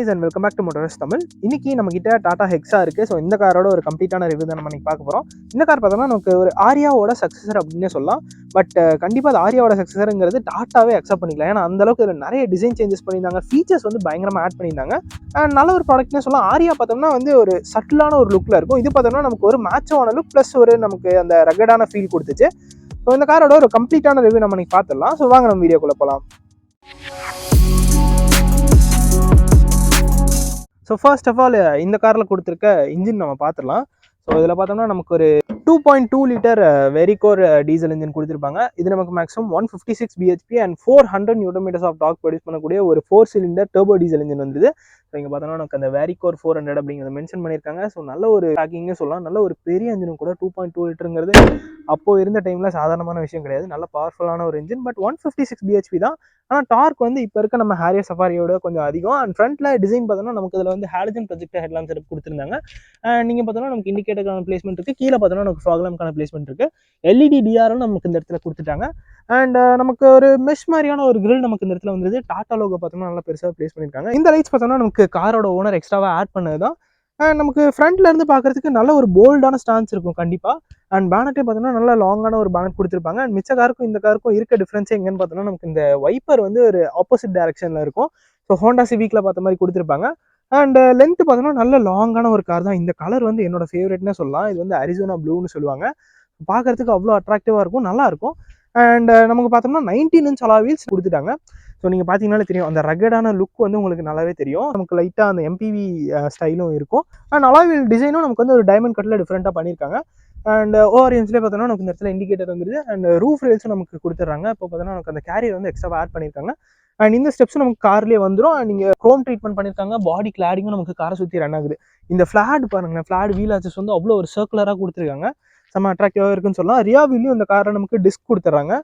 guys and welcome back to Motorist Tamil. இன்னைக்கு நம்ம கிட்ட டாடா ஹெக்ஸா இருக்கு. ஸோ இந்த காரோட ஒரு கம்ப்ளீட்டான ரிவ்யூ தான் நம்ம இன்னைக்கு பார்க்க போகிறோம். இந்த கார் பார்த்தோம்னா நமக்கு ஒரு ஆரியாவோட சக்ஸஸர் அப்படின்னு சொல்லலாம். பட் கண்டிப்பாக அது ஆரியாவோட சக்ஸஸருங்கிறது டாட்டாவே அக்செப்ட் பண்ணிக்கலாம். ஏன்னா அந்த அளவுக்கு இதில் நிறைய டிசைன் சேஞ்சஸ் பண்ணியிருந்தாங்க, ஃபீச்சர்ஸ் வந்து பயங்கரமாக ஆட் பண்ணியிருந்தாங்க. நல்ல ஒரு ப்ராடக்ட்னே சொல்லலாம். ஆரியா பார்த்தோம்னா வந்து ஒரு சட்டிலான ஒரு லுக்கில் இருக்கும். இது பார்த்தோம்னா நமக்கு ஒரு மேட்சான லுக் ப்ளஸ் ஒரு நமக்கு அந்த ரகடான ஃபீல் கொடுத்துச்சு. ஸோ இந்த காரோட ஒரு கம்ப்ளீட்டான ரிவ்யூ நம்ம இன்னைக்கு பார்த்துடலாம். ஸோ வாங்க நம்ம வீடியோக்குள்ளே போகலாம். ஸோ ஃபர்ஸ்ட் ஆஃப் ஆல் இந்த காரில் கொடுத்துருக்க இன்ஜின் நம்ம பார்த்துடலாம். ஸோ இதில் பார்த்தோம்னா நமக்கு ஒரு 2.2 லிட்டர் வெரிகோர் டீசல் இன்ஜின் கொடுத்துருப்பாங்க. இது நமக்கு maximum 156 BHP and 400 newton of torque produce பண்ணக்கூடிய ஒரு 4 சிலிண்டர் டர்போ டீசல் இன்ஜின் வந்துது. ஸோ இங்கே பார்த்தோம்னா நமக்கு அந்த வெரிகோர் 400 அப்படிங்கிறத மென்ஷன் பண்ணியிருக்காங்க. ஸோ நல்ல ஒரு பேக்கிங்கே சொல்லலாம். நல்ல ஒரு பெரிய இன்ஜினும் கூட 2.2 லிட்டருங்கிறது அப்போது இருந்த டைமில் சாதாரணமான விஷயம் கிடையாது. நல்ல பவர்ஃபுல்லான ஒரு இன்ஜின். பட் 156 பிஹெச்பி தான். ஆனால் டார்க் வந்து இப்போ இருக்க நம்ம ஹாரியர் சஃபாரியோட கொஞ்சம் அதிகம். அண்ட் ஃப்ரண்ட்டில் டிசைன் பார்த்தோம்னா நமக்கு இதில் வந்து ஹாலஜன் ப்ரொஜெக்டர் ஹெட்லாம்ப் செட்டப் கொடுத்துருந்தாங்க. நீங்கள் பார்த்தோம்னா நமக்கு இண்டிகேட்டருக்கான பிளேஸ்மெண்ட் இருக்குது. கீழே பார்த்தோம்னா நமக்கு ஃபாக்லாம்ப்கான பிளேஸ்மெண்ட் இருக்குது. எல்இடி டிஆரும் நமக்கு இந்த இடத்துல கொடுத்துட்டாங்க. அண்ட் நமக்கு ஒரு மெஷ் மாதிரியான ஒரு கிரில் நமக்கு இந்த இடத்துல வந்து டாடா லோகோ பார்த்தோம்னா நல்லா பெருசாக பிளேஸ் பண்ணியிருக்காங்க. இந்த லைட்ஸ் பார்த்தோம்னா நமக்கு காரோட ஓனர் எக்ஸ்ட்ராவாக ஆட் பண்ணது தான். நமக்கு ஃப்ரண்ட்ல இருந்து பார்க்கறதுக்கு நல்ல ஒரு போல்டான ஸ்டான்ஸ் இருக்கும் கண்டிப்பாக. அண்ட் பேனட்டே பார்த்தோம்னா நல்ல லாங்கான ஒரு பேனட் கொடுத்துருப்பாங்க. அண்ட் மிச்ச காருக்கும் இந்த காருக்கும் இருக்க டிஃப்ரென்ஸ் எங்கன்னு பார்த்தோம்னா நமக்கு இந்த வைப்பர் வந்து ஒரு ஆப்போசிட் டைரக்ஷனில் இருக்கும். ஸோ ஹோண்டா சிவிக்ல பார்த்த மாதிரி கொடுத்துருப்பாங்க. அண்ட் லென்த் பார்த்தோம்னா நல்ல லாங்கான ஒரு கார் தான். இந்த கலர் வந்து என்னோட ஃபேவரட்னே சொல்லலாம். இது வந்து அரிசோனா ப்ளூன்னு சொல்லுவாங்க. பார்க்கறதுக்கு அவ்வளோ அட்ராக்டிவாக இருக்கும், நல்லா இருக்கும். அண்ட் நமக்கு பார்த்தோம்னா 19 இன்ச் அலாய் வீல்ஸ் கொடுத்துட்டாங்க. ஸோ நீங்கள் பார்த்தீங்கன்னாலே தெரியும், அந்த ரகடான லுக் வந்து உங்களுக்கு நல்லாவே தெரியும். நமக்கு லைட்டாக அந்த எம்பிவி ஸ்டைலும் இருக்கும். அண்ட் அலாய் வீல் டிசைனும் நமக்கு வந்து ஒரு டைமண்ட் கட்டில் டிஃப்ரெண்ட்டாக பண்ணியிருக்காங்க. அண்ட் ஓஆர்எம்ஸ்லேயே பார்த்தோம்னா நமக்கு இந்த இடத்துல இண்டிகேட்டர் வந்துருது. அண்ட் ரூஃப் ரேல்ஸும் நமக்கு கொடுத்துட்றாங்க. இப்போ பார்த்தோம்னா நமக்கு அந்த கேரியர் வந்து எக்ஸ்ட்ரா ஆட் பண்ணியிருக்காங்க. அண்ட் இந்த ஸ்டெப்ஸும் நமக்கு கார்லேயே வந்துடும். அண்ட் நீங்கள் க்ரோம் ட்ரீட்மெண்ட் பண்ணியிருக்காங்க. பாடி கிளாடிங்கும் நமக்கு காரை சுற்றி ரன் ஆகுது. இந்த ஃப்ளாட் பாருங்கள், ஃப்ளாட் வீல் ஆச்சஸ் வந்து அவ்வளோ ஒரு சர்க்குலராக கொடுத்துருக்காங்க. செம்ம அட்ராக்டிவாக இருக்குன்னு சொல்லலாம். ரியா வீலையும் இந்த காரை நமக்கு டிஸ்க் கொடுத்துட்றாங்க.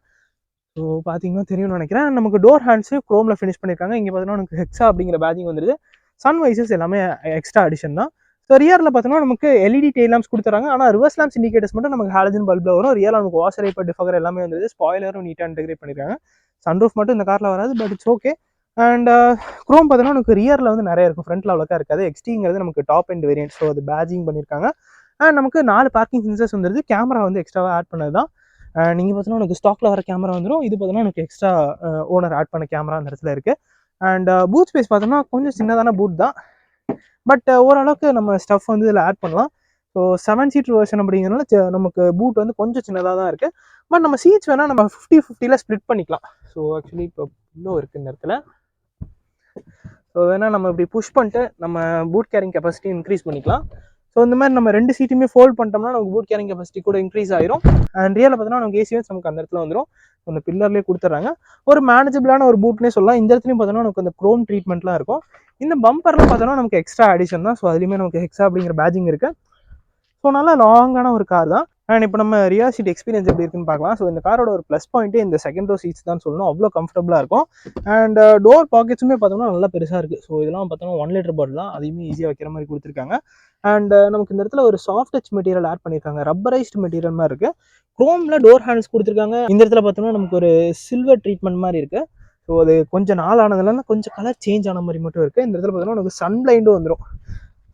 ஸோ பார்த்தீங்கன்னா தெரியும்னு நினைக்கிறேன். நமக்கு டோர் ஹேண்ட்ஸு க்ரோமில் ஃபினிஷ் பண்ணியிருக்காங்க. இங்கே பார்த்தோம்னா நமக்கு ஹெக்ஸா அப்படிங்கிற பேஜிங் வந்துருது. சன் வைசஸ் எல்லாமே எக்ஸ்ட்ரா அடிஷன் தான். ஸோ ரியரில் பார்த்தோம்னா நமக்கு எல்இடி டெயில் லேம்ப்ஸ் கொடுத்துறாங்க. ஆனால் ரிவர்ஸ் லேம்ப்ஸ் இண்டிகேட்டர்ஸ் மட்டும் நமக்கு ஹாலஜன் பல்பில் வரும். ரியல் நமக்கு வாஷர் வைப்பர் டிஃபகர் எல்லாமே வந்துருது. ஸ்பாய்லரும் நீட்டாக இன்டெகிரேட் பண்ணியிருக்காங்க. சன்ரூஃப் மட்டும் இந்த காரில் வராது, but it's okay. And Chrome பார்த்தோம்னா நமக்கு ரியரில் வந்து நிறைய இருக்கும், ஃப்ரண்ட்டில் அவ்வளோக்கா இருக்காது. எக்ஸ்டிங்கிறது நமக்கு டாப் அண்ட் வேரியன்ட். ஸோ அது பேஜிங் பண்ணியிருக்காங்க. அண்ட் நமக்கு 4 பார்க்கிங் சென்சர்ஸ் வந்துருது. கேமரா வந்து எக்ஸ்ட்ராவாக ஆட் பண்ணது தான். நீங்கள் பார்த்தோன்னா எனக்கு ஸ்டாக்கில் வர கேமரா வந்துடும். இது பார்த்தோன்னா எனக்கு எக்ஸ்ட்ரா ஓனர் ஆட் பண்ண கேமரா அந்த இடத்துல இருக்குது. அண்ட் பூட் ஸ்பேஸ் பார்த்தோம்னா கொஞ்சம் சின்னதான பூட் தான். பட் ஓரளவுக்கு நம்ம ஸ்டஃப் வந்து இதில் ஆட் பண்ணலாம். ஸோ 7 சீட்டர் வெர்ஷன் அப்படிங்கிறனால நமக்கு பூட் வந்து கொஞ்சம் சின்னதாக தான் இருக்குது. பட் நம்ம சீட்ஸ் வேணால் நம்ம 50-50ல ஸ்ப்ளிட் பண்ணிக்கலாம். ஸோ ஆக்சுவலி இப்போ இன்னும் இருக்குது இந்த இடத்துல. ஸோ வேணால் நம்ம இப்படி புஷ் பண்ணிட்டு நம்ம பூட் கேரிங் கெப்பாசிட்டி இன்க்ரீஸ் பண்ணிக்கலாம். ஸோ இந்த மாதிரி நம்ம 2 சீட்டுமே ஃபோல்ட் பண்ணிட்டோம்னா நமக்கு பூட் கேரிங் கெப்பாசிட்டி கூட இன்க்ரீஸ் ஆயிரும். அண்ட் ரியலில் பார்த்தோம்னா நமக்கு ஏசி வென்ட்ஸ் நமக்கு அந்த இடத்துல வந்துடும். அந்த பில்லர்லேயே கொடுத்துட்றாங்க. ஒரு மேனேஜபிளான ஒரு பூட்னே சொல்லலாம். இந்த இடத்துலையும் பார்த்தோம்னா நமக்கு அந்த க்ரோம் ட்ரீட்மெண்ட்லாம் இருக்கும். இந்த பம்பர்லாம் பார்த்தோம்னா நமக்கு எக்ஸ்ட்ரா அடிஷன் தான். ஸோ அதுலேயுமே நமக்கு ஹெக்ஸா அப்படிங்கிற பேஜிங் இருக்குது. ஸோ நல்லா லாங்கான ஒரு கார் தான். அண்ட் இப்போ நம்ம ரியா சீட் எக்ஸ்பீரியன்ஸ் எப்படி இருக்குன்னு பார்க்கலாம். ஸோ இந்த காரோட ஒரு ப்ளஸ் பாயிண்ட்டே இந்த செகண்ட் ரோ சீட்ஸ் தான் சொல்லணும். அவ்வளோ கம்ஃபர்டபுளாக இருக்கும். அண்ட் டோர் பாக்கெட்ஸுமே பார்த்தோம்னா நல்லா பெருசாக இருக்குது. ஸோ இதெல்லாம் பார்த்தோம்னா 1 லிட்டர் பாட்டில் தான். அதையுமே ஈஸியாக வைக்கிற மாதிரி கொடுத்துருக்காங்க. அண்ட் நமக்கு இந்த இடத்துல ஒரு சாஃப்ட் டச் மெட்டீரியல் ஆட் பண்ணியிருக்காங்க. ரப்பரைஸ்டு மெட்டீரியல் மாதிரி இருக்குது. க்ரோமில் டோர் ஹேண்டில்ஸ் கொடுத்துருக்காங்க. இந்த இடத்துல பார்த்தோம்னா நமக்கு ஒரு சில்வர் ட்ரீட்மெண்ட் மாதிரி இருக்குது. ஸோ அது கொஞ்சம் நாள் ஆனதுனால கொஞ்சம் கலர் சேஞ்ச் ஆன மாதிரி மட்டும் இருக்குது. இந்த இடத்துல பார்த்தோம்னா நமக்கு சன் பிளைண்டும் வந்துடும்.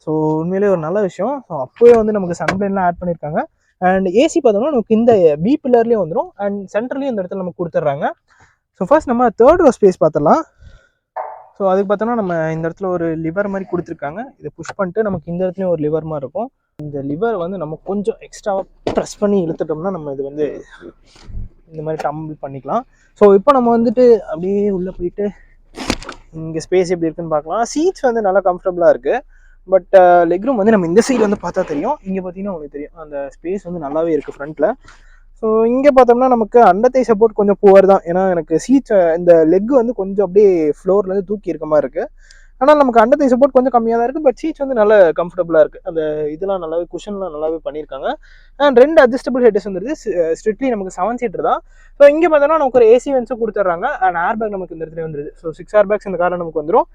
ஸோ உண்மையிலே ஒரு நல்ல விஷயம். ஸோ அப்போவே வந்து நமக்கு சன் பிளைண்ட்லாம் ஆட் பண்ணியிருக்காங்க. அண்ட் ஏசி பார்த்தோம்னா நமக்கு இந்த பி பில்லர்லேயும் வந்துடும். அண்ட் சென்டர்லேயும் இந்த இடத்துல நமக்கு கொடுத்துட்றாங்க. ஸோ ஃபர்ஸ்ட் நம்ம தேர்ட் ரோ ஸ்பேஸ் பார்த்துடலாம். ஸோ அதுக்கு பார்த்தோம்னா நம்ம இந்த இடத்துல ஒரு லிவர் மாதிரி கொடுத்துருக்காங்க. இதை புஷ் பண்ணிட்டு நமக்கு இந்த இடத்துலையும் ஒரு லிவர் மாதிரி இருக்கும். இந்த லிவர் வந்து நம்ம கொஞ்சம் எக்ஸ்ட்ராவாக ப்ரெஸ் பண்ணி இழுத்துட்டோம்னா நம்ம இது வந்து இந்த மாதிரி டம்பிள் பண்ணிக்கலாம். ஸோ இப்போ நம்ம வந்துட்டு அப்படியே உள்ளே போயிட்டு இங்கே ஸ்பேஸ் எப்படி இருக்குன்னு பார்க்கலாம். சீட்ஸ் வந்து நல்லா கம்ஃபர்டபுளாக இருக்குது. பட் லெக் ரூம் வந்து நம்ம இந்த சைடு வந்து பார்த்தா தெரியும். இங்கே பார்த்தீங்கன்னா உங்களுக்கு தெரியும் அந்த ஸ்பேஸ் வந்து நல்லாவே இருக்குது ஃப்ரண்ட்டில். ஸோ இங்கே பார்த்தோம்னா நமக்கு அண்டத்தை சப்போர்ட் கொஞ்சம் புவர் தான். ஏன்னா எனக்கு சீட்ஸ் இந்த லெக் வந்து கொஞ்சம் அப்படியே ஃப்ளோர்லேருந்து தூக்கி இருக்க மாதிரி இருக்குது. ஆனால் நமக்கு அண்டத்தை சப்போர்ட் கொஞ்சம் கம்மியாக தான் இருக்குது. பட் சீட்ஸ் வந்து நல்ல கம்ஃபர்டபுளாக இருக்குது. அந்த இதெல்லாம் நல்லாவே குஷன்லாம் நல்லாவே பண்ணியிருக்காங்க. அண்ட் 2 அட்ஜஸ்டபிள் ஹெட்ஸ் வந்துருது. ஸ்ட்ரிக்ட்லி நமக்கு 7 சீட்டர் தான். ஸோ இங்கே பார்த்தோம்னா நமக்கு ஒரு ஏசி வென்ட்ஸும் கொடுத்துட்றாங்க. அண்ட் ஏர் பேக் நமக்கு இந்த இடத்துல வந்துருது. ஸோ 6 ஏர் பேக்ஸ் இந்த காரில் நமக்கு வந்துடும்.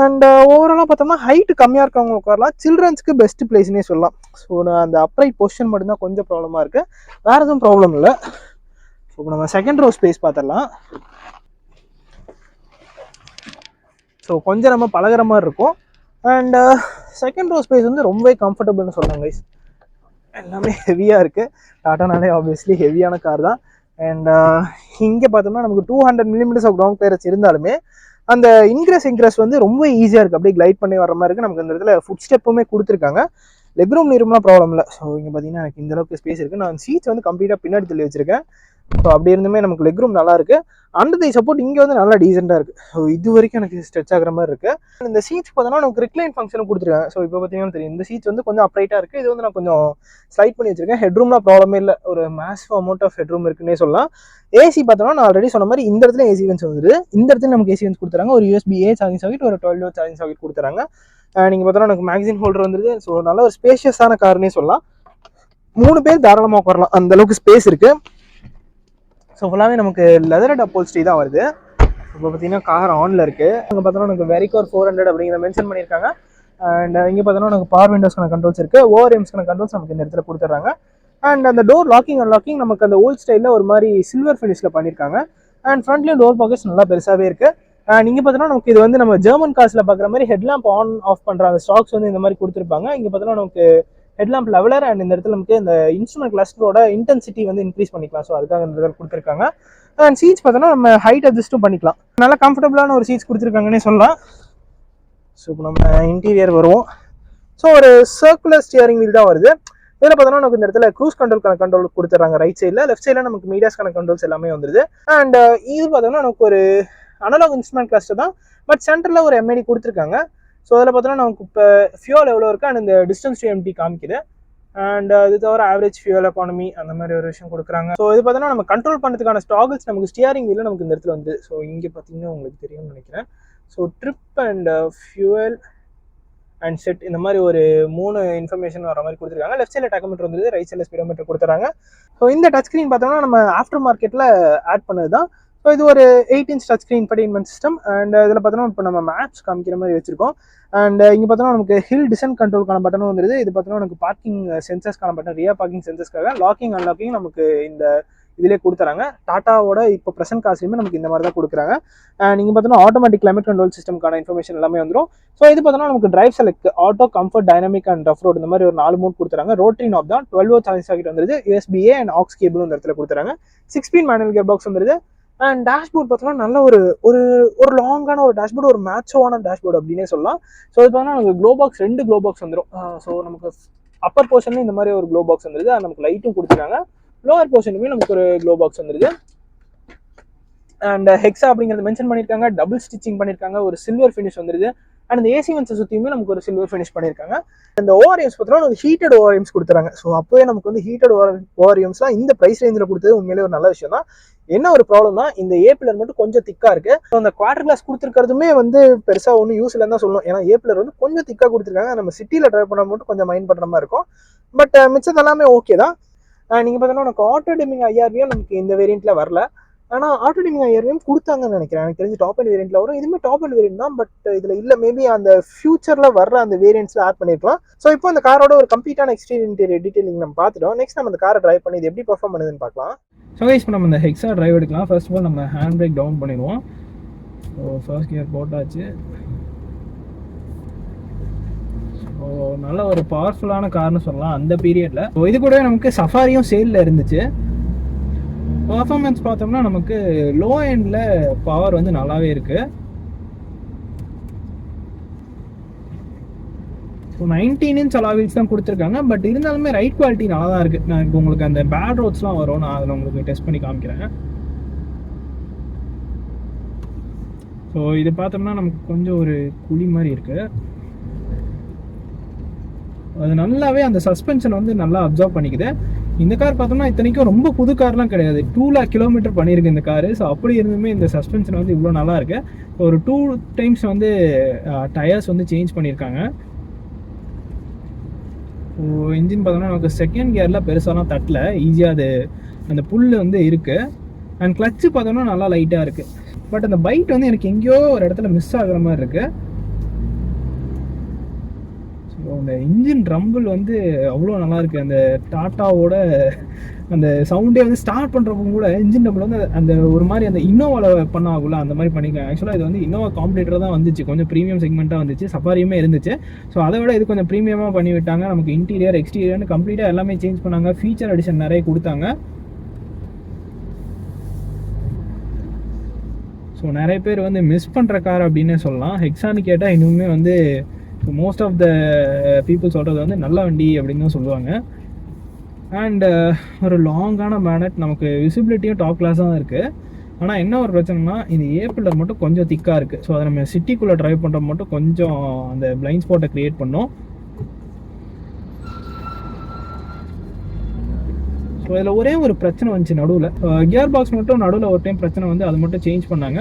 அண்ட் ஓவராலாக பார்த்தோம்னா ஹைட்டு கம்மியாக இருக்கவங்க உட்காரலாம். சில்ட்ரன்ஸ்க்கு பெஸ்ட் பிளேஸ்னே சொல்லலாம். ஸோ அந்த அப்ரைட் பொசிஷன் மட்டும்தான் கொஞ்சம் ப்ராப்ளமாக இருக்குது. வேறு எதுவும் ப்ராப்ளம் இல்லை. ஸோ இப்போ நம்ம செகண்ட் ரோ ஸ்பேஸ் பார்த்துடலாம். ஸோ கொஞ்சம் நம்ம பழகிற மாதிரி இருக்கும். அண்ட் செகண்ட் ரோ ஸ்பேஸ் வந்து ரொம்பவே கம்ஃபர்டபுள்னு சொல்லலாம் கைஸ். எல்லாமே ஹெவியாக இருக்குது. டாட்டானாலே ஆப்வியஸ்லி ஹெவியான கார் தான். அண்ட் இங்கே பார்த்தோம்னா நமக்கு 200 மில்லிமீட்டர்ஸ் ஆஃப் கிரவுண்ட் கிளியரன்ஸ் இருந்தாலுமே அந்த இன்க்ரெஸ் வந்து ரொம்ப ஈஸியாக இருக்குது. அப்படியே கிளைட் பண்ணி வர மாதிரி இருக்குது. நமக்கு இந்த இடத்துல ஃபுட் ஸ்டெப்புமே கொடுத்துருக்காங்க. லெக் ரூம் நீரும்லாம் ப்ராப்ளம் இல்லை. ஸோ இங்கே பார்த்தீங்கன்னா எனக்கு இந்த அளவுக்கு ஸ்பேஸ் இருக்குது. நான் சீட்ஸ் வந்து கம்ப்ளீட்டாக பின்னாடி தள்ளி வச்சிருக்கேன். ஸோ அப்படி இருந்துமே நமக்கு லெக் ரூம் நல்லா இருக்குது. அண்டர் தை சப்போர்ட் இங்கே வந்து நல்லா டீசெண்டாக இருக்குது. ஸோ இது வரைக்கும் எனக்கு ஸ்ட்ரெச் ஆகிற மாதிரி இருக்குது. இந்த சீட்ஸ் பார்த்தோன்னா நமக்கு ரிக்ளைன் ஃபங்க்ஷனும் கொடுத்துருக்காங்க. ஸோ இப்போ பார்த்தீங்கன்னா தெரியும் இந்த சீட்ஸ் வந்து கொஞ்சம் அப்ரைட்டாக இருக்குது. இது வந்து நான் கொஞ்சம் ஸ்லைட் பண்ணி வச்சிருக்கேன். ஹெட்ரூம்லாம் ப்ராப்ளமே இல்லை. ஒரு மேசிவ் அமௌண்ட் ஆஃப் ஹெட்ரூம் இருக்குன்னே சொல்லலாம். ஏசி பார்த்தோன்னா நான் ஆல்ரெடி சொன்ன மாதிரி இந்த இடத்துல ஏசி வென்ஸ் வந்துருது. இந்த இடத்துல நமக்கு ஏசி வென்ஸ் கொடுத்துறாங்க. ஒரு USB-A சார்ஜிங் சாக்கெட், ஒரு 12 வாட் சார்ஜிங் சாக்கெட் கொடுத்துறாங்க. நீங்கள் பார்த்தோன்னா எனக்கு மேக்சின் ஹோல்டர் வந்துருது. ஸோ நல்ல ஒரு ஸ்பேஷியஸான கார்னே சொல்லலாம். 3 பேர் தாராளமாக உட்காரலாம், அந்த அளவுக்கு ஸ்பேஸ் இருக்குது. ஸோ ஃபுல்லாகவே நமக்கு லெதர் அப்போல்ஸ்ட்ரி தான் வருது. இப்போ பார்த்தீங்கன்னா கார் ஆனில் இருக்குது. அங்கே பார்த்தோன்னா எனக்கு வெரிகோர் 400 அப்படிங்கிற மென்ஷன் பண்ணியிருக்காங்க. அண்ட் இங்கே பார்த்தோன்னா நமக்கு பவர் விண்டோஸ்க்கான கண்ட்ரோல்ஸ் இருக்குது. ORMஸ்க்கான கண்ட்ரோல்ஸ் நமக்கு இந்த இடத்துல கொடுத்துட்றாங்க. அண்ட் அந்த டோர் லாக்கிங் அன்லாக்கிங் நமக்கு அந்த ஓல்ட் ஸ்டைலில் ஒரு மாதிரி சில்வர் ஃபினிஷில் பண்ணியிருக்காங்க. அண்ட் ஃப்ரண்ட்லேயும் டோர் பாக்கெட்ஸ் நல்லா பெருசாகவே இருக்குது. அண்ட் இங்கே பார்த்தோன்னா நமக்கு இது வந்து நம்ம ஜெர்மன் கார்ஸில் பார்க்குற மாதிரி ஹெட்லாம்ப் ஆன் ஆஃப் பண்ணுற அந்த ஸ்டாக்ஸ் வந்து இந்த மாதிரி கொடுத்துருப்பாங்க. இங்கே பார்த்தோன்னா நமக்கு ஹெட்லாம்ப் லெவலர் அண்ட் இந்த இடத்துல நமக்கு இந்த இன்ஸ்ட்ருமெண்ட் கிளஸ்டரோட இன்டென்சிட்டி வந்து இன்க்ரீஸ் பண்ணிக்கலாம். ஸோ அதுக்காக இந்த இடத்துல கொடுத்துருக்காங்க. அண்ட் சீட்ஸ் பார்த்தோன்னா நம்ம ஹைட் அட்ஜஸ்ட்டும் பண்ணிக்கலாம். நல்லா கம்ஃபர்டபுளான ஒரு சீட்ஸ் கொடுத்துருக்காங்கன்னே சொல்லலாம். ஸோ இப்போ நம்ம இன்டீரியர் வருவோம். ஸோ ஒரு சர்க்குலர் ஸ்டியரிங் வீல் தான் வருது. இதில் பார்த்தோன்னா நமக்கு இந்த இடத்துல க்ரூஸ் கண்ட்ரோல்க்கான கண்ட்ரோல் கொடுத்துட்றாங்க. ரைட் சைடில், லெஃப்ட் சைடில் நமக்கு மீடியாஸ்க்கான கண்ட்ரோல்ஸ் எல்லாமே வந்துருது. அண்ட் இது பார்த்தோன்னா நமக்கு ஒரு அனலாக் இன்ஸ்ட்ருமெண்ட் கிளஸ்டர் தான், பட் சென்டரில் ஒரு MID கொடுத்துருக்காங்க. ஸோ அதில் பார்த்தோன்னா நமக்கு இப்போ ஃபியூல் எவ்வளோ இருக்குது அண்ட் இந்த டிஸ்டன்ஸ் டு எம்டி காமிக்குது. அண்ட் இது தவிர ஆவரேஜ் ஃபியூல் எக்கானமி அந்த மாதிரி ஒரு விஷயம் கொடுக்குறாங்க. ஸோ இது பார்த்தோன்னா நம்ம கண்ட்ரோல் பண்ணுறதுக்கான ஸ்டாகிள்ஸ் நமக்கு ஸ்டியரிங் வீலில் நமக்கு இந்த இடத்துல வந்து. ஸோ இங்கே பார்த்தீங்கன்னா உங்களுக்கு தெரியும்னு நினைக்கிறேன். So trip and fuel and set இந்த மாதிரி ஒரு 3 இன்ஃபர்மேஷன் வர மாதிரி கொடுத்துருக்காங்க. லெஃப்ட் சைடில் டேக்கோமீட்டர் வந்துருது, ரைட் சைடில் ஸ்பீடோமீட்டர் கொடுத்துறாங்க. ஸோ இந்த டச் ஸ்க்ரீன் பார்த்தோம்னா நம்ம ஆஃப்டர் மார்க்கெட்டில் ஆட் பண்ணது தான். ஸோ இது ஒரு 8 inch touch screen infotainment system. And இதில் பார்த்தோன்னா இப்போ நம்ம மேப்ஸ் காமிக்கிற மாதிரி வச்சிருக்கோம். அண்ட் இங்கே பார்த்தோன்னா நமக்கு ஹில் டிசன்ட் கண்ட்ரோலுக்கான பட்டனும் வந்துருது. இது பார்த்தோன்னா நமக்கு பார்க்கிங் சென்சர்ஸ்க்கான பட்டன், ரியர் பார்க்கிங் சென்சர்ஸ்க்காக. லாக்கிங் அன்லாக்கிங் நமக்கு இந்த இதிலே கொடுத்துறாங்க. டாட்டாவோட இப்போ ப்ரெசென்ட் காஸ்ட்லையுமே நமக்கு இந்த மாதிரி தான் கொடுக்குறாங்க. நீங்கள் பார்த்தோன்னா ஆட்டோமேட்டிக் கிளைமேட் கண்ட்ரோல் சிஸ்டம்க்கான இன்ஃபர்மேஷன் எல்லாமே வந்துடும். ஸோ இது பார்த்தோன்னா நமக்கு drive select, auto, comfort, dynamic and rough road இந்த மாதிரி ஒரு 4 மோட் கொடுத்துறாங்க. ரோட்டரி நாப் தான். 12 வாட் சார்ஜிங் சாக்கெட் வந்துருது. USB-A அண்ட் ஆக்ஸ் கேபிளும் இந்த இடத்துல கொடுத்துறாங்க. 6 ஸ்பீட் மேனுவல் கியர் பாக்ஸ் வந்துருது. அண்ட் டேஷ்போர்ட் பார்த்தோன்னா நல்ல ஒரு ஒரு லாங்கான ஒரு டேஷ்போர்டு, ஒரு மேட்சோவான டேஷ்போர்டு அப்படின்னே சொல்லலாம். ஸோ இது பார்த்தோன்னா நமக்கு க்ளோ பாக்ஸ் 2 க்ளோ பாக்ஸ் வந்துடும். ஸோ நமக்கு அப்பர் போர்ஷன்ல இந்த மாதிரி ஒரு க்ளோ பாக்ஸ் வந்துருது. அது நமக்கு லைட்டும் கொடுத்துருக்காங்க. லோவர் போர்ஷனுமே நமக்கு ஒரு க்ளோ பாக்ஸ் வந்துருது. அண்ட் ஹெக்ஸா அப்படிங்கிறது மென்ஷன் பண்ணியிருக்காங்க. டபுள் ஸ்டிச்சிங் பண்ணியிருக்காங்க. ஒரு சில்வர் ஃபினிஷ் வந்துருது. அண்ட் இந்த ஏசி வென்ஸை சுற்றியுமே நமக்கு ஒரு சில்வர் ஃபினிஷ் பண்ணியிருக்காங்க. இந்த ORMs பார்த்தோம்னா நமக்கு ஹீட்டட் ORMs கொடுத்துறாங்க. ஸோ அப்போவே நமக்கு வந்து ஹீட்டட் ORMஸ்லாம் இந்த ப்ரைஸ் ரேஞ்சில் கொடுத்தது உண்மையிலே ஒரு நல்ல விஷயம் தான். என்ன ஒரு ப்ராப்ளம்னா இந்த ஏ பில்லர் மட்டும் கொஞ்சம் திக்காக இருக்குது. ஸோ அந்த குவார்டர் கிளாஸ் கொடுத்துருக்கிறதுமே வந்து பெருசாக ஒன்றும் யூஸ் இல்லைன்னு தான் சொல்லணும். ஏன்னா ஏ பில்லர் வந்து கொஞ்சம் திக்காக கொடுத்துருக்காங்க. நம்ம சிட்டியில் ட்ரைவ் பண்ண மட்டும் கொஞ்சம் மைண்ட் பண்ணுற மாதிரி இருக்கும். பட் மிச்சது எல்லாமே ஓகே தான். நீங்கள் பார்த்தோன்னா எனக்கு ஆட்டோ டிமிங் IRVM நமக்கு இந்த வேரியண்ட்டில் வரல. ஆனால் ஆட்டோ டிமிங் IRVM கொடுத்தாங்கன்னு நினைக்கிறேன். எனக்கு தெரிஞ்சு டாப் அண்ட் வேரியண்ட்டில் வரும். இதுவுமே டாப் அண்ட் வேரியண்ட் தான். பட் இதில் இல்லை, மேபி அந்த ஃபியூச்சரில் வர்ற அந்த வேரியண்ட்ஸில் ஆட் பண்ணியிருக்கலாம். ஸோ இப்போ அந்த காரோட ஒரு கம்ப்ளீட்டான எக்ஸ்டீரியர் இன்டீரியர் டீட்டெயிலிங் நம்ம பார்த்துட்டோம். நெக்ஸ்ட் நம்ம அந்த காரை ட்ரைவ் பண்ணி இது எப்படி பர்ஃபார்ம் பண்ணுதுன்னு பார்க்கலாம். ஸோ கைஸ் இப்போ நம்ம இந்த ஹெக்ஸா ட்ரைவ் எடுக்கலாம். ஃபர்ஸ்ட் ஆஃப் ஆல் நம்ம ஹேண்ட் பிரேக் டவுன் பண்ணிடுவோம். ஸோ ஃபர்ஸ்ட் கியர் போட்டாச்சு. ஸோ நல்ல ஒரு பவர்ஃபுல்லான கார்னு சொல்லலாம் அந்த பீரியடில். ஸோ இது கூடவே நமக்கு சஃபாரியும் சேலில் இருந்துச்சு. பர்ஃபார்மன்ஸ் பார்த்தோம்னா நமக்கு லோ எண்டில் பவர் வந்து நல்லாவே இருக்குது. ஸோ 19 inch alloy wheels தான் கொடுத்துருக்காங்க. பட் இருந்தாலுமே ரைட் குவாலிட்டி நல்லா தான் இருக்குது. நான் இப்போ உங்களுக்கு அந்த பேட் ரோட்ஸ்லாம் வரும், நான் அதில் உங்களுக்கு டெஸ்ட் பண்ணி காமிக்கிறேன். ஸோ இது பார்த்தோம்னா நமக்கு கொஞ்சம் ஒரு குழி மாதிரி இருக்குது. அது நல்லாவே அந்த சஸ்பென்ஷன் வந்து நல்லா அப்சர்வ் பண்ணிக்குது. இந்த கார் பார்த்தோம்னா இத்தனைக்கும் ரொம்ப புது கார்லாம் கிடையாது. 2 lakh kilometer பண்ணியிருக்கு இந்த காரு. ஸோ அப்படி இருந்துமே இந்த சஸ்பென்ஷன் வந்து இவ்வளோ நல்லா இருக்கு. ஒரு 2 times வந்து டயர்ஸ் வந்து சேஞ்ச் பண்ணியிருக்காங்க. ஸோ இன்ஜின் பார்த்தோம்னா நமக்கு செகண்ட் கியரில் பெருசாலாம் தட்டல, ஈஸியாக அது அந்த புல் வந்து இருக்குது. அண்ட் கிளச்சு பார்த்தோம்னா நல்லா லைட்டாக இருக்குது. பட் அந்த பைட் வந்து எனக்கு எங்கேயோ ஒரு இடத்துல மிஸ் ஆகுற மாதிரி இருக்குது. ஸோ அந்த இன்ஜின் ரம்பிள் வந்து அவ்வளோ நல்லா இருக்குது. அந்த டாட்டாவோட அந்த சவுண்டே வந்து ஸ்டார்ட் பண்ணுறப்போ கூட இன்ஜின் ரம்பிள் வந்து அந்த ஒரு மாதிரி அந்த இன்னோவாவில் பண்ண ஆகும்ல, அந்த மாதிரி பண்ணிக்கலாம். ஆக்சுவலாக இது வந்து இன்னோவா காம்படிட்டர் தான் வந்துச்சு, கொஞ்சம் ப்ரீமியம் செக்மெண்ட்டாக வந்துச்சு, சஃபாரியுமே இருந்துச்சு. ஸோ அதை விட இது கொஞ்சம் ப்ரீமியமாக பண்ணி விட்டாங்க. நமக்கு இன்டீரியர் எக்ஸ்டீரியர்னு கம்ப்ளீட்டாக எல்லாமே சேஞ்ச் பண்ணாங்க. ஃபீச்சர் அடிஷன் நிறைய கொடுத்தாங்க. ஸோ நிறைய பேர் வந்து மிஸ் பண்ணுற கார் அப்படின்னே சொல்லலாம். ஹெக்ஸான்னு கேட்டால் இன்னுமே வந்து மோஸ்ட் ஆஃப் த பீப்புள் சொல்கிறது வந்து நல்ல வண்டி அப்படின்னு தான் சொல்லுவாங்க. அண்ட் ஒரு லாங்கான மேனட், நமக்கு விசிபிலிட்டியும் டாப் கிளாஸாக தான் இருக்குது. ஆனால் என்ன ஒரு பிரச்சனைனா இந்த ஏபிஎல் மட்டும் கொஞ்சம் திக்காக இருக்குது. ஸோ அதை நம்ம சிட்டிக்குள்ளே ட்ரைவ் பண்ணுற மட்டும் கொஞ்சம் அந்த பிளைண்ட் ஸ்பாட்டை க்ரியேட் பண்ணோம். ஸோ இதில் ஒரே ஒரு பிரச்சனை வந்துச்சு நடுவில், கியர் பாக்ஸ் மட்டும் நடுவில் ஒரு டைம் பிரச்சனை வந்து அதை மட்டும் சேஞ்ச் பண்ணாங்க.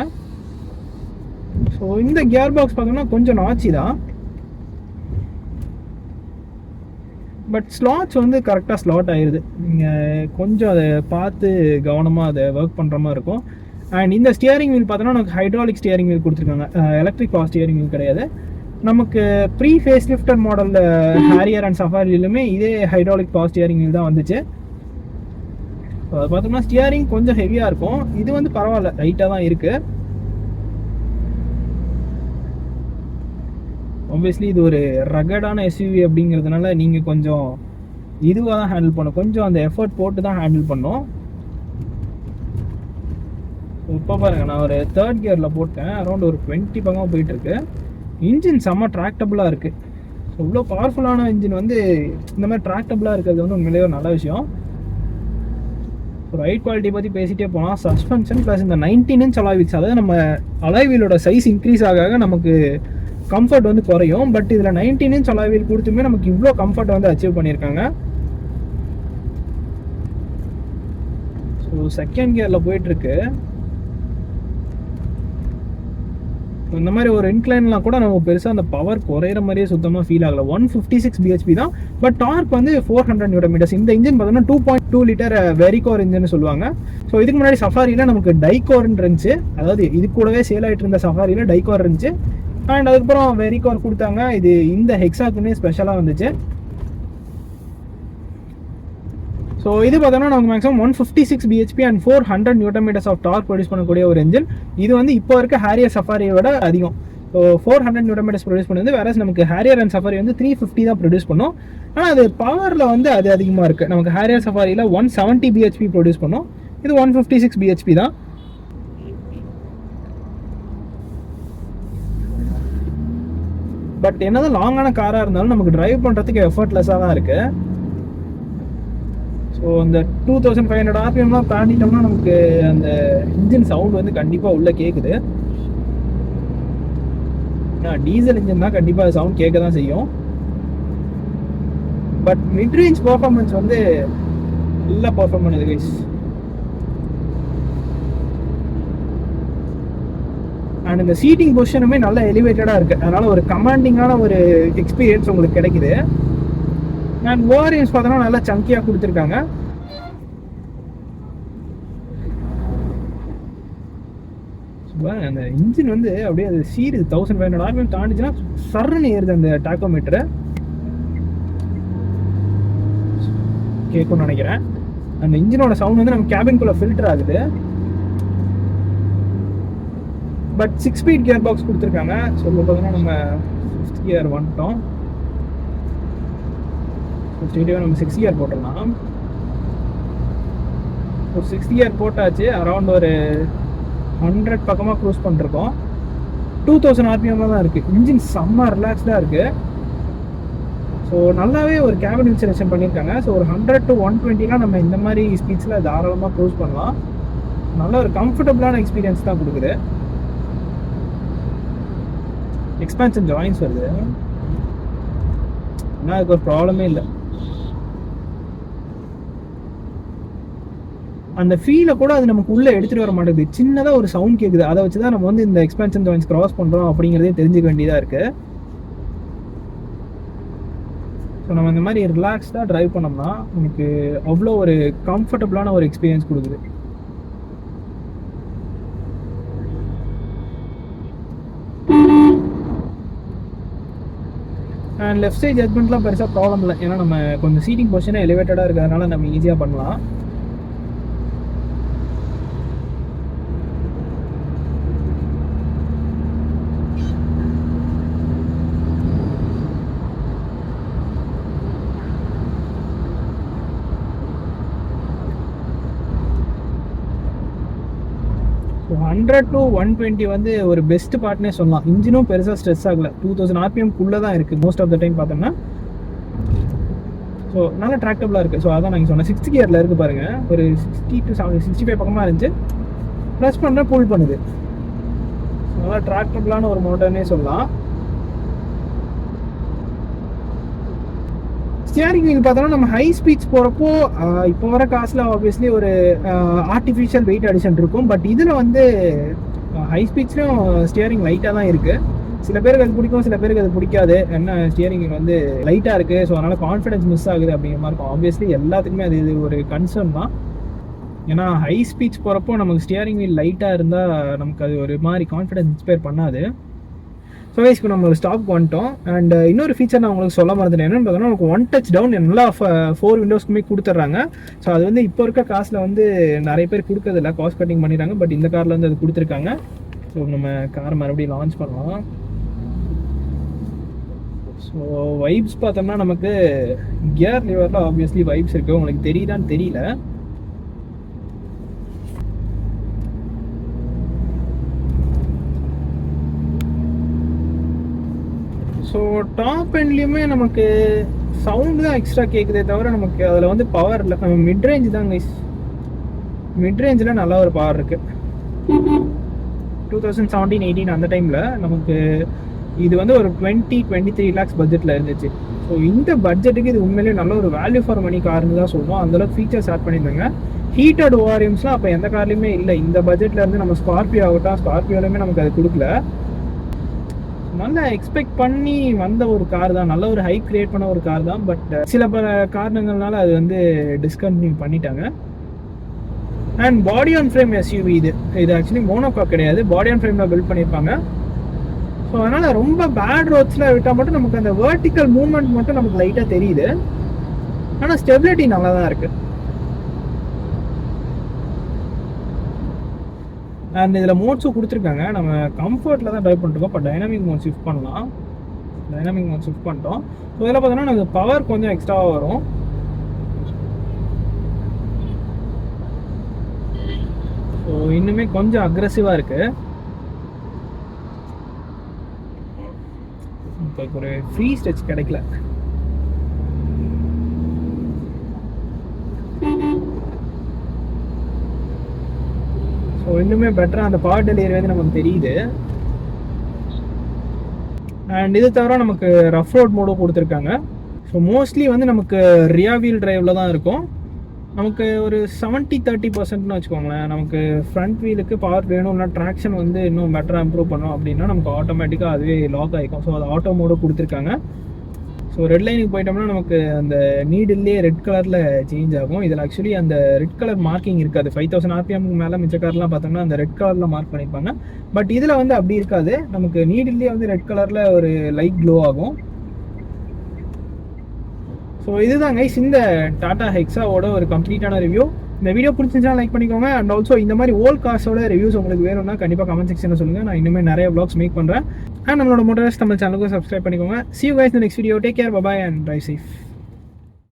ஸோ இந்த கியர் பாக்ஸ் பார்த்தோம்னா கொஞ்சம் நாச்சி தான், பட் ஸ்லாட்ஸ் வந்து கரெக்டாக ஸ்லாட் ஆயிடுது. நீங்கள் கொஞ்சம் அதை பார்த்து கவனமாக அதை ஒர்க் பண்ணுற மாதிரி இருக்கும். அண்ட் இந்த ஸ்டியரிங் வீல் பார்த்தோன்னா நமக்கு ஹைட்ராலிக் ஸ்டியரிங் வீல் கொடுத்துருக்காங்க, எலக்ட்ரிக் பவர் ஸ்டியரிங் வீல் கிடையாது. நமக்கு ப்ரீ ஃபேஸ் லிஃப்டர் மாடலில் ஹேரியர் அண்ட் சஃபாரிலுமே இதே ஹைட்ராலிக் பவர் ஸ்டியரிங் வீல் தான் வந்துச்சு. ஸோ அதை பார்த்தோம்னா ஸ்டியரிங் கொஞ்சம் ஹெவியாக இருக்கும், இது வந்து பரவாயில்ல, லைட்டாக தான் இருக்குது. ஆப்வியஸ்லி இது ஒரு ரகடான எஸ்யூவி அப்படிங்கிறதுனால நீங்கள் கொஞ்சம் இதுவாக தான் ஹேண்டில் பண்ணணும், கொஞ்சம் அந்த எஃபர்ட் போட்டு தான் ஹேண்டில் பண்ணோம். இப்போ பாருங்கள், நான் ஒரு தேர்ட் கியரில் போட்டேன், அரௌண்ட் ஒரு 20 பக்கமாக போயிட்டுருக்கு. இன்ஜின் செம்ம ட்ராக்டபுளாக இருக்குது. ஸோ இவ்வளோ பவர்ஃபுல்லான இன்ஜின் வந்து இந்த மாதிரி ட்ராக்டபுளாக இருக்கிறது வந்து உண்மையிலேயே ஒரு நல்ல விஷயம். ரைட் குவாலிட்டி பற்றி பேசிகிட்டே போனால், சஸ்பென்ஷன் ப்ளஸ் இந்த 19 inch அலாய் வீல்ஸ், அதாவது நம்ம அலாய் வீலோட சைஸ் இன்க்ரீஸ் ஆக நமக்கு கம்ஃபர்ட் வந்து குறையும். பட் இதில் 19 inch அலாய் வீல் கொடுத்துமே நமக்கு இவ்வளோ கம்ஃபர்ட் வந்து அச்சீவ் பண்ணியிருக்காங்க. ஸோ செகண்ட் கியரில் போயிட்டுருக்கு. இந்த மாதிரி ஒரு இன்க்ளைன்லாம் கூட நம்ம பெருசாக அந்த பவர் குறையிற மாதிரியே சுத்தமாக ஃபீல் ஆகலை. 156 bhp தான், பட் டார்க் வந்து 400 Nm. இந்த இன்ஜின் பார்த்தோம்னா 2.2 லிட்டர் வெரிகோர் இன்ஜின் சொல்லுவாங்க. ஸோ இதுக்கு முன்னாடி சஃபாரியில் நமக்கு டைகோர்னு இருந்துச்சு, அதாவது இது கூடவே சேல் ஆகிட்டு இருந்த சஃபாரியில் டைகோர் இருந்துச்சு. அண்ட் அதுக்கப்புறம் வெரிகோர் கொடுத்தாங்க, இது இந்த ஹெக்ஸாக்குன்னே ஸ்பெஷலாக வந்துச்சு. ஸோ இது பார்த்தோன்னா நமக்கு maximum 156 bhp and 400 Nm of torque produce பண்ணக்கூடிய ஒரு இன்ஜின். இது வந்து இப்போ இருக்க ஹேரியர் சஃபாரியை விட அதிகம். ஸோ 400 Nm ப்ரொடியூஸ் பண்ணுது, வேற நமக்கு ஹேரியர் அண்ட் சஃபாரி வந்து 350 தான் ப்ரொடியூஸ் பண்ணோம். ஆனால் அது பவரில் வந்து அது அதிகமாக இருக்குது. நமக்கு ஹேரியர் சஃபாரியில் 170 bhp ப்ரொடியூஸ் பண்ணோம், இது 156 bhp தான். பட் என்னதான் லாங்கான காராக இருந்தாலும் நமக்கு டிரைவ் பண்ணுறதுக்கு எஃபர்ட்லெஸ்ஸாக தான் இருக்குது. ஸோ அந்த 2500 RPMலாம் தாண்டிட்டோம்னா நமக்கு அந்த இன்ஜின் சவுண்ட் வந்து கண்டிப்பாக உள்ளே கேட்குது. டீசல் இன்ஜின் தான் கண்டிப்பாக சவுண்ட் கேட்க தான் செய்யும். பட் மிட் ரேஞ்ச் பர்ஃபார்மன்ஸ் வந்து நல்லா பர்ஃபார்ம் பண்ணுது கைஸ். அண்ட் இந்த சீட்டிங் பொசிஷனுமே நல்லா எலிவேட்டடாக இருக்குது, அதனால் ஒரு கமாண்டிங்கான ஒரு எக்ஸ்பீரியன்ஸ் உங்களுக்கு கிடைக்குது. அண்ட் ஓஆர்எம்ஸ் பார்த்தோன்னா நல்லா சங்கியாக கொடுத்துருக்காங்க. அந்த இன்ஜின் வந்து அப்படியே அது சீரிது 1500 RPM தாண்டிச்சுன்னா சர்ன்னு ஏறுது அந்த டாக்கோமீட்டரு. கேட்கும்னு நினைக்கிறேன். அந்த இன்ஜினோட சவுண்ட் வந்து நம்ம கேபின்குள்ளே ஃபில்டர் ஆகுது. பட் 6 ஸ்பீட் கியர் பாக்ஸ் கொடுத்துருக்காங்க. ஸோ பார்த்தோன்னா நம்ம 5th கியர் வந்துட்டோம். ஸ்ட்ரெயிட்டாக நம்ம 6th கியர் போட்டுடலாம். ஒரு 6th கியர் போட்டாச்சு, அரௌண்ட் ஒரு 100 பக்கமாக க்ரூஸ் பண்ணிருக்கோம். 2000 RPMல தான் இருக்குது. இன்ஜின் செம்ம ரிலாக்ஸ்டாக இருக்குது. ஸோ நல்லாவே ஒரு கேபின் இன்சுலேஷன் பண்ணியிருக்காங்க. ஸோ ஒரு 100 to 120 நம்ம இந்த மாதிரி ஸ்பீட்ஸில் தாராளமாக க்ரூஸ் பண்ணலாம். நல்ல ஒரு கம்ஃபர்டபுளான எக்ஸ்பீரியன்ஸ் தான் கொடுக்குது. எக்ஸ்பான்ஷன் ஜாயின்ஸ் வருது, ஆனால் அதுக்கு ஒரு ப்ராப்ளமே இல்லை. அந்த ஃபீலை கூட அது நமக்கு உள்ளே எடுத்துகிட்டு வர மாட்டேங்குது. சின்னதாக ஒரு சவுண்ட் கேட்குது, அதை வச்சு தான் நம்ம வந்து இந்த எக்ஸ்பான்ஷன் ஜாயின்ஸ் கிராஸ் பண்ணுறோம் அப்படிங்கிறதே தெரிஞ்சுக்க வேண்டியதாக இருக்குது. ஸோ நம்ம இந்த மாதிரி ரிலாக்ஸ்டாக ட்ரைவ் பண்ணோம்னா நமக்கு அவ்வளோ ஒரு கம்ஃபர்டபுளான ஒரு எக்ஸ்பீரியன்ஸ் கொடுக்குது. அண்ட் லெஃப்ட் சைட் ஜட்மெண்ட்லாம் பெருசாக ப்ராப்ளம் இல்லை, ஏன்னா நம்ம கொஞ்சம் சீட்டிங் பொசிஷனே எலிவேட்டடாக இருக்கிறதுனால நம்ம ஈஸியாக பண்ணலாம். ஸோ 100 to 120 வந்து ஒரு பெஸ்ட் பார்ட்னே சொல்லலாம். இன்ஜினும் பெருசாக ஸ்ட்ரெஸ் ஆகலை, 2000 RPM தான் இருக்குது மோஸ்ட் ஆஃப் த டைம் பார்த்தோம்னா. ஸோ நல்லா ட்ராக்டபுளாக இருக்குது. ஸோ அதான் நான் சொன்னேன், 6th கியரில் இருக்குது பாருங்கள், ஒரு 60 to 65 பக்கமாக இருந்துச்சு. ப்ரெஸ் பண்ணுற புல் பண்ணுது. நல்லா ட்ராக்டபுளான ஒரு மோட்டர்னே சொல்லலாம். ஸ்டியரிங் வீல் பார்த்தோன்னா நம்ம ஹை ஸ்பீட்ஸ் போகிறப்போ இப்போ வர காசில் ஆப்வியஸ்லி ஒரு ஆர்டிஃபிஷியல் வெயிட் அடிஷன் இருக்கும். பட் இதில் வந்து ஹை ஸ்பீட்ஸ்லையும் ஸ்டியரிங் லைட்டாக தான் இருக்குது. சில பேருக்கு அது பிடிக்கும், சில பேருக்கு அது பிடிக்காது. என்ன ஸ்டியரிங் வந்து லைட்டாக இருக்குது, ஸோ அதனால் கான்ஃபிடன்ஸ் மிஸ் ஆகுது அப்படிங்கிற மாதிரி இருக்கும். ஆப்வியஸ்லி எல்லாத்துக்குமே அது இது ஒரு கன்சர்ன் தான். ஏன்னா ஹை ஸ்பீட்ஸ் போகிறப்போ நமக்கு ஸ்டியரிங் வீல் லைட்டாக இருந்தால் நமக்கு அது ஒரு மாதிரி கான்ஃபிடன்ஸ் இன்ஸ்பயர் பண்ணாது. ஸோ இப்போ நம்ம ஒரு ஸ்டாப் வந்துட்டோம். அண்ட் இன்னொரு ஃபீச்சர் நான் உங்களுக்கு சொல்ல மறந்துட்டேன், என்னென்னு பார்த்தோன்னா நமக்கு 1 touch டவுன் நல்லா 4 விண்டோஸ்க்குமே கொடுத்துட்றாங்க. ஸோ அது வந்து இப்போ இருக்க காசில் வந்து நிறைய பேர் கொடுக்கறதில்ல, காஸ்ட் கட்டிங் பண்ணிடுறாங்க. பட் இந்த காரில் வந்து அது கொடுத்துருக்காங்க. ஸோ நம்ம கார் மறுபடியும் லான்ச் பண்ணலாம். ஸோ வைப்ஸ் பார்த்தோம்னா நமக்கு கியர் லிவரில் ஆப்வியஸ்லி வைப்ஸ் இருக்குது, உங்களுக்கு தெரியுதான்னு தெரியல. ஸோ டாப் எண்ட்லேயுமே நமக்கு சவுண்டு தான் எக்ஸ்ட்ரா கேட்குதே தவிர நமக்கு அதில் வந்து பவர் இல்லை. நம்ம மிட் ரேஞ்ச் தான் கைஸ், மிட் ரேஞ்சில் நல்ல ஒரு பவர் இருக்குது. 2017-18 அந்த டைமில் நமக்கு இது வந்து ஒரு 20-23 lakhs பட்ஜெட்டில் இருந்துச்சு. ஸோ இந்த பட்ஜெட்டுக்கு இது உண்மையிலேயே நல்ல ஒரு வேல்யூ ஃபார் மணி கார்னு தான் சொல்லுவோம். அந்தளவுக்கு ஃபீச்சர்ஸ் ஆட் பண்ணியிருந்தாங்க. ஹீட்டட் ஓஆர்எம்ஸ்லாம் அப்போ எந்த கார்லையுமே இல்லை. இந்த பட்ஜெட்டில் இருந்து நம்ம ஸ்கார்பியோ ஆகட்டும், ஸ்கார்பியோலையுமே நமக்கு அது கொடுக்கல. நல்லா எக்ஸ்பெக்ட் பண்ணி வந்த ஒரு கார் தான், நல்ல ஒரு ஹைப் கிரியேட் பண்ண ஒரு கார் தான். பட் சில பல காரணங்கள்னால அது வந்து டிஸ்கண்டினியூ பண்ணிட்டாங்க. And body on frame SUV இது ஆக்சுவலி மோனோகாக் கிடையாது, பாடி ஆன் ஃப்ரேமில் பில்ட் பண்ணியிருப்பாங்க. ஸோ அதனால் ரொம்ப பேட் ரோட்ஸில் விட்டால் மட்டும் நமக்கு அந்த வெர்டிக்கல் மூவ்மெண்ட் மட்டும் நமக்கு லைட்டாக தெரியுது. ஆனால் ஸ்டெபிலிட்டி நல்லா தான் இருக்குது. அண்ட் இதில் மோட்ஸும் கொடுத்துருக்காங்க. நம்ம கம்ஃபர்ட்டில் தான் ட்ரைவ் பண்ணிருக்கோம். இப்போ டைனாமிக் மோட் ஷிஃப்ட் பண்ணலாம். டைனாமிக் மோட் ஷிஃப்ட் பண்ணிட்டோம். ஸோ இதில் பார்த்தோன்னா நமக்கு பவர் கொஞ்சம் எக்ஸ்ட்ராவாக வரும். ஸோ இன்னுமே கொஞ்சம் அக்ரெசிவாக இருக்குது. இப்போ ஒரு ஃப்ரீ ஸ்டெச் கிடைக்கல. ஸோ இன்னுமே பெட்டராக அந்த பவர் டெலிவரி வந்து நமக்கு தெரியுது. அண்ட் இது தவிர நமக்கு ரஃப் ரோட் மோடும் கொடுத்துருக்காங்க. ஸோ மோஸ்ட்லி வந்து நமக்கு ரியா வீல் டிரைவில் தான் இருக்கும். நமக்கு ஒரு 70-30%ன்னு வச்சுக்கோங்களேன். நமக்கு ஃப்ரண்ட் வீலுக்கு பவர் வேணும்னா ட்ராக்ஷன் வந்து இன்னும் பெட்டராக இம்ப்ரூவ் பண்ணோம் அப்படின்னா நமக்கு ஆட்டோமேட்டிக்காக அதுவே லாக் ஆகிக்கும். ஸோ அது ஆட்டோ மோடும் கொடுத்துருக்காங்க. ஸோ ரெட் லைனுக்கு போயிட்டோம்னா நமக்கு அந்த நீடில்லே ரெட் கலரில் சேஞ்ச் ஆகும். இதில் ஆக்சுவலி அந்த ரெட் கலர் மார்க்கிங் இருக்காது. 5000 RPM மேலே மிச்ச கார்லாம் பார்த்தோம்னா அந்த ரெட் கலரில் மார்க் பண்ணியிருப்பாங்க. பட் இதில் வந்து அப்படி இருக்காது. நமக்கு நீடில்லே வந்து ரெட் கலரில் ஒரு லைட் க்ளோ ஆகும். ஸோ இதுதான் கைஸ் இந்த டாடா ஹெக்ஸாவோட ஒரு கம்ப்ளீட்டான ரிவ்யூ. இந்த வீடியோ பிடிச்சிருந்துச்சுன்னா லைக் பண்ணிக்கோங்க. அண்ட் ஆல்சோ இந்த மாதிரி ஓல்ட் கார்ஸோட ரிவ்யூஸ் உங்களுக்கு வேணும்னா கண்டிப்பாக கமெண்ட் செக்ஷனில் சொல்லுங்கள். நான் இன்னுமே நிறைய vlogs மேக் பண்ணுறேன். அண்ட் நம்மளோட மோட்டார்ஸ் தமிழ் சேனலுக்கும் சப்ஸ்கிரைப் பண்ணிக்கோங்க. See you guys in the next video. Take care, bye bye and drive safe.